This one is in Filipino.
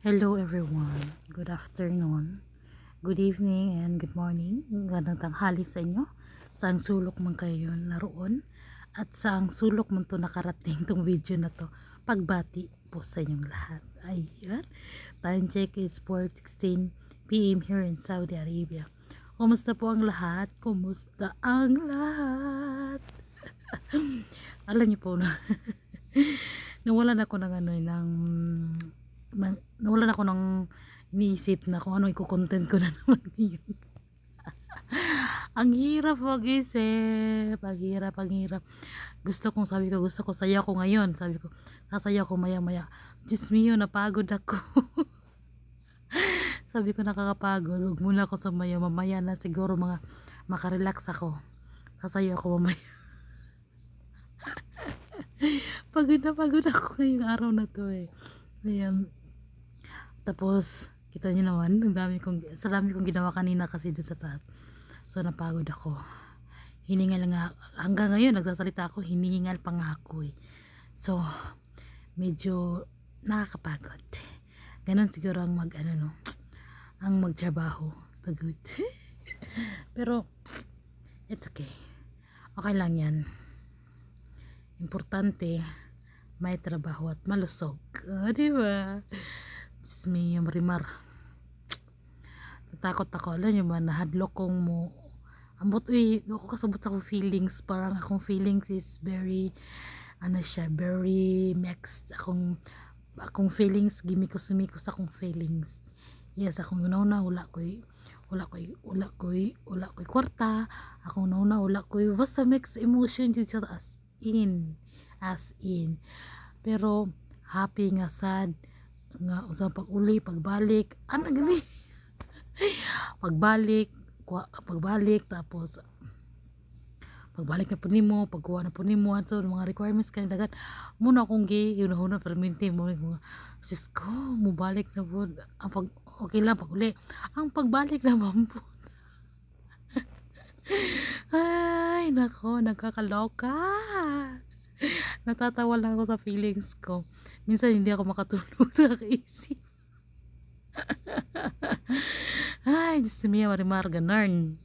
Hello everyone. Good afternoon, good evening, and good morning. Magandang tanghali sa inyo. Saang sulok man kayo naroon at saang sulok man to nakarating tong video na to. Pagbati po sa inyong lahat. Ayan. Time check is 4:16 PM here in Saudi Arabia. Kumusta po ang lahat? Kumusta ang lahat? Alam niyo po na nawalan ako ng nawalan ako ng iniisip na kung ano i-content ko na naman ngayon. Ang hirap mag-isip, ang hirap. Gusto ko saya ko ngayon. Sabi ko, sasaya ko maya-maya. Diyos mio, napagod ako. Sabi ko, nakakapagod. Huwag muna ako sumayo. Mamaya na siguro makarelax ako. Sasaya ako mamaya. Pagod ako ngayong araw na to eh. Ayan. Tapos, kita nyo naman, sa dami kong ginawa kanina kasi doon sa taas. So, napagod ako. Hiningal nga, hanggang ngayon, nagsasalita ako, hinihingal pa nga ako eh. So, medyo nakakapagod. Ganon siguro ang ang magtrabaho. Pagod. Pero, it's okay. Okay lang yan. Importante, may trabaho at malusog. Diba? Diyos me, marimar. Natakot ako. Alam nyo ba, nahadlok kong mo. Ambot, ako kasabot sa akong feelings. Parang akong feelings is very, very mixed. Akong feelings, gimikos-mikos akong feelings. Yes, akong una wala ko'y kwarta. Akong una wala ko'y basta mixed emotion dito as in. Pero, happy nga sad nga usang pag-uli, pagbalik, gani? pagbalik tapos pagbalik na po nimo, pagkuha na po nimo ato mga requirements kanina dagat muna akong hunahuna perminti mo mga Diyos ko, mubalik na po okay lang pag-uli, ang pagbalik naman po ay nako, nagkakaloka. Natatawa lang ako sa feelings ko. Minsan hindi ako makatulog sa kakaisip. Ay, Diyos niya, marimar, ganarn.